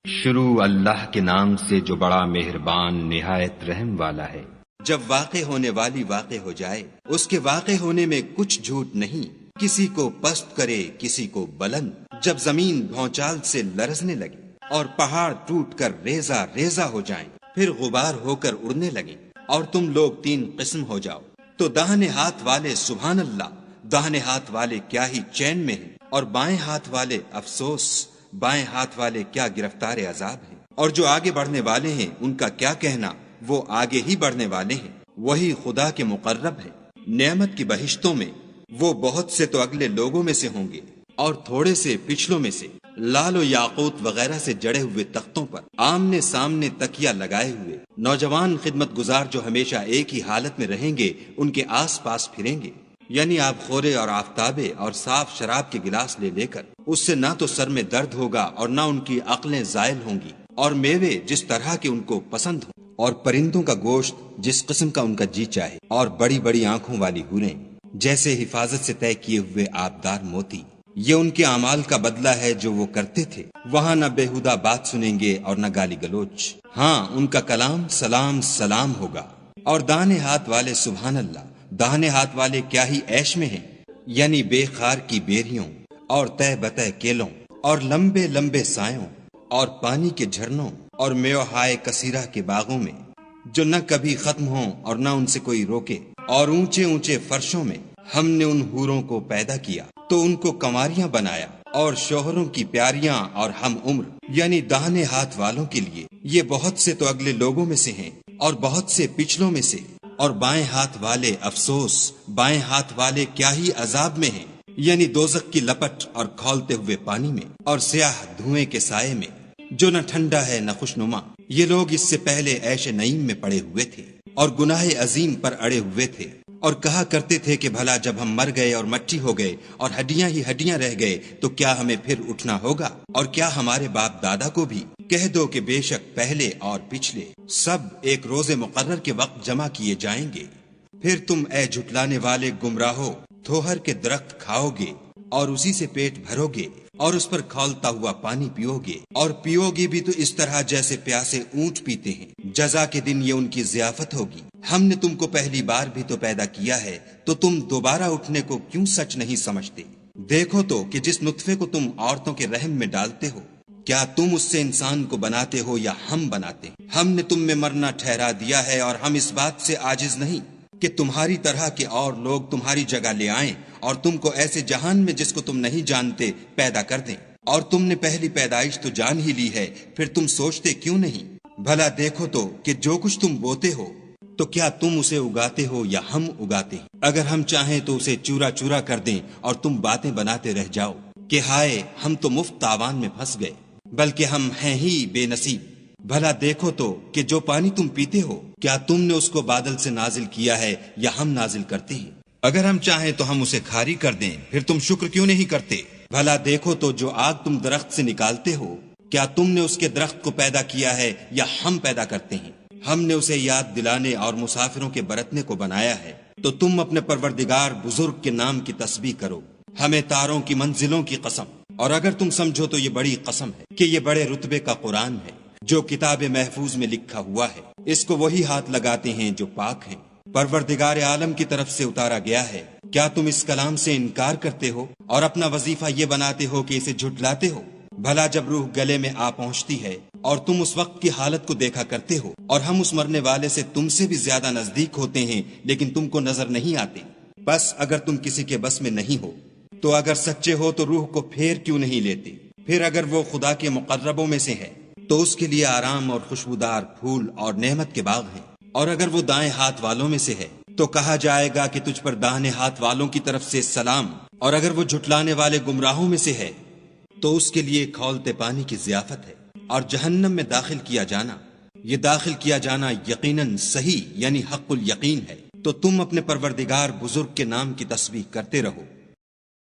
شروع اللہ کے نام سے جو بڑا مہربان نہایت رحم والا ہے۔ جب واقع ہونے والی واقع ہو جائے، اس کے واقع ہونے میں کچھ جھوٹ نہیں، کسی کو پست کرے کسی کو بلند۔ جب زمین بھونچال سے لرزنے لگے اور پہاڑ ٹوٹ کر ریزہ ریزہ ہو جائیں، پھر غبار ہو کر اڑنے لگیں، اور تم لوگ تین قسم ہو جاؤ، تو داہنے ہاتھ والے سبحان اللہ، داہنے ہاتھ والے کیا ہی چین میں ہیں، اور بائیں ہاتھ والے افسوس، بائیں ہاتھ والے کیا گرفتار عذاب ہیں۔ اور جو آگے بڑھنے والے ہیں ان کا کیا کہنا، وہ آگے ہی بڑھنے والے ہیں، وہی خدا کے مقرب ہے۔ نعمت کی بہشتوں میں وہ بہت سے تو اگلے لوگوں میں سے ہوں گے، اور تھوڑے سے پچھلوں میں سے، لال و یاقوت وغیرہ سے جڑے ہوئے تختوں پر آمنے سامنے تکیہ لگائے ہوئے نوجوان خدمت گزار جو ہمیشہ ایک ہی حالت میں رہیں گے، ان کے آس پاس پھریں گے، یعنی آپ خورے اور آفتابے اور صاف شراب کے گلاس لے لے کر، اس سے نہ تو سر میں درد ہوگا اور نہ ان کی عقلیں زائل ہوں گی، اور میوے جس طرح کے ان کو پسند ہوں، اور پرندوں کا گوشت جس قسم کا ان کا جی چاہے، اور بڑی بڑی آنکھوں والی حوریں جیسے حفاظت سے طے کیے ہوئے آبدار موتی۔ یہ ان کے اعمال کا بدلہ ہے جو وہ کرتے تھے، وہاں نہ بےہودہ بات سنیں گے اور نہ گالی گلوچ، ہاں ان کا کلام سلام سلام ہوگا۔ اور داہنے ہاتھ والے سبحان اللہ، داہنے ہاتھ والے کیا ہی عیش میں ہیں، یعنی بے خار کی بیریوں اور تہ بتہ کیلوں اور لمبے لمبے سایوں اور پانی کے جھرنوں اور میوہائے کثیرہ کے باغوں میں، جو نہ کبھی ختم ہوں اور نہ ان سے کوئی روکے، اور اونچے اونچے فرشوں میں ہم نے ان حوروں کو پیدا کیا تو ان کو کنواریاں بنایا، اور شوہروں کی پیاریاں اور ہم عمر، یعنی داہنے ہاتھ والوں کے لیے یہ بہت سے تو اگلے لوگوں میں سے ہیں اور بہت سے پچھلوں میں سے، اور بائیں ہاتھ والے افسوس، بائیں ہاتھ والے کیا ہی عذاب میں ہیں، یعنی دوزخ کی لپٹ اور کھولتے ہوئے پانی میں اور سیاہ دھوئیں کے سائے میں، جو نہ ٹھنڈا ہے نہ خوشنما۔ یہ لوگ اس سے پہلے عیش نعیم میں پڑے ہوئے تھے اور گناہ عظیم پر اڑے ہوئے تھے، اور کہا کرتے تھے کہ بھلا جب ہم مر گئے اور مٹی ہو گئے اور ہڈیاں ہی ہڈیاں رہ گئے تو کیا ہمیں پھر اٹھنا ہوگا؟ اور کیا ہمارے باپ دادا کو بھی؟ کہہ دو کہ بے شک پہلے اور پچھلے سب ایک روز مقرر کے وقت جمع کیے جائیں گے۔ پھر تم اے جھٹلانے والے گمراہو تھوہر کے درخت کھاؤ گے اور اسی سے پیٹ بھرو گے اور اس پر کھولتا ہوا پانی پیو گے، اور پیو گے بھی تو اس طرح جیسے پیاسے اونٹ پیتے ہیں۔ جزا کے دن یہ ان کی ضیافت ہوگی۔ ہم نے تم کو پہلی بار بھی تو پیدا کیا ہے، تو تم دوبارہ اٹھنے کو کیوں سچ نہیں سمجھتے؟ دیکھو تو کہ جس نطفے کو تم عورتوں کے رحم میں ڈالتے ہو، کیا تم اس سے انسان کو بناتے ہو یا ہم بناتے ہیں؟ ہم نے تم میں مرنا ٹھہرا دیا ہے، اور ہم اس بات سے عاجز نہیں کہ تمہاری طرح کے اور لوگ تمہاری جگہ لے آئیں اور تم کو ایسے جہان میں جس کو تم نہیں جانتے پیدا کر دیں۔ اور تم نے پہلی پیدائش تو جان ہی لی ہے، پھر تم سوچتے کیوں نہیں؟ بھلا دیکھو تو کہ جو کچھ تم بوتے ہو تو کیا تم اسے اگاتے ہو یا ہم اگاتے ہیں؟ اگر ہم چاہیں تو اسے چورا چورا کر دیں اور تم باتیں بناتے رہ جاؤ کہ ہائے ہم تو مفت تاوان میں پھنس گئے، بلکہ ہم ہیں ہی بے نصیب۔ بھلا دیکھو تو کہ جو پانی تم پیتے ہو کیا تم نے اس کو بادل سے نازل کیا ہے یا ہم نازل کرتے ہیں؟ اگر ہم چاہیں تو ہم اسے کھاری کر دیں، پھر تم شکر کیوں نہیں کرتے؟ بھلا دیکھو تو جو آگ تم درخت سے نکالتے ہو کیا تم نے اس کے درخت کو پیدا کیا ہے یا ہم پیدا کرتے ہیں؟ ہم نے اسے یاد دلانے اور مسافروں کے برتنے کو بنایا ہے، تو تم اپنے پروردگار بزرگ کے نام کی تسبیح کرو۔ ہمیں تاروں کی منزلوں کی قسم، اور اگر تم سمجھو تو یہ بڑی قسم ہے کہ یہ بڑے رتبے کا قرآن ہے جو کتاب محفوظ میں لکھا ہوا ہے، اس کو وہی ہاتھ لگاتے ہیں جو پاک ہیں، پروردگار عالم کی طرف سے اتارا گیا ہے۔ کیا تم اس کلام سے انکار کرتے ہو اور اپنا وظیفہ یہ بناتے ہو کہ اسے جھٹلاتے ہو؟ بھلا جب روح گلے میں آ پہنچتی ہے اور تم اس وقت کی حالت کو دیکھا کرتے ہو، اور ہم اس مرنے والے سے تم سے بھی زیادہ نزدیک ہوتے ہیں لیکن تم کو نظر نہیں آتے، بس اگر تم کسی کے بس میں نہیں ہو تو اگر سچے ہو تو روح کو پھیر کیوں نہیں لیتے؟ پھر اگر وہ خدا کے مقربوں میں سے ہے تو اس کے لیے آرام اور خوشبودار پھول اور نعمت کے باغ ہیں، اور اگر وہ دائیں ہاتھ والوں میں سے ہے تو کہا جائے گا کہ تجھ پر داہنے ہاتھ والوں کی طرف سے سلام، اور اگر وہ جھٹلانے والے گمراہوں میں سے ہے تو اس کے لیے کھولتے پانی کی ضیافت ہے، اور جہنم میں داخل کیا جانا، یہ داخل کیا جانا یقیناً صحیح یعنی حق الیقین ہے۔ تو تم اپنے پروردگار بزرگ کے نام کی تسبیح کرتے رہو۔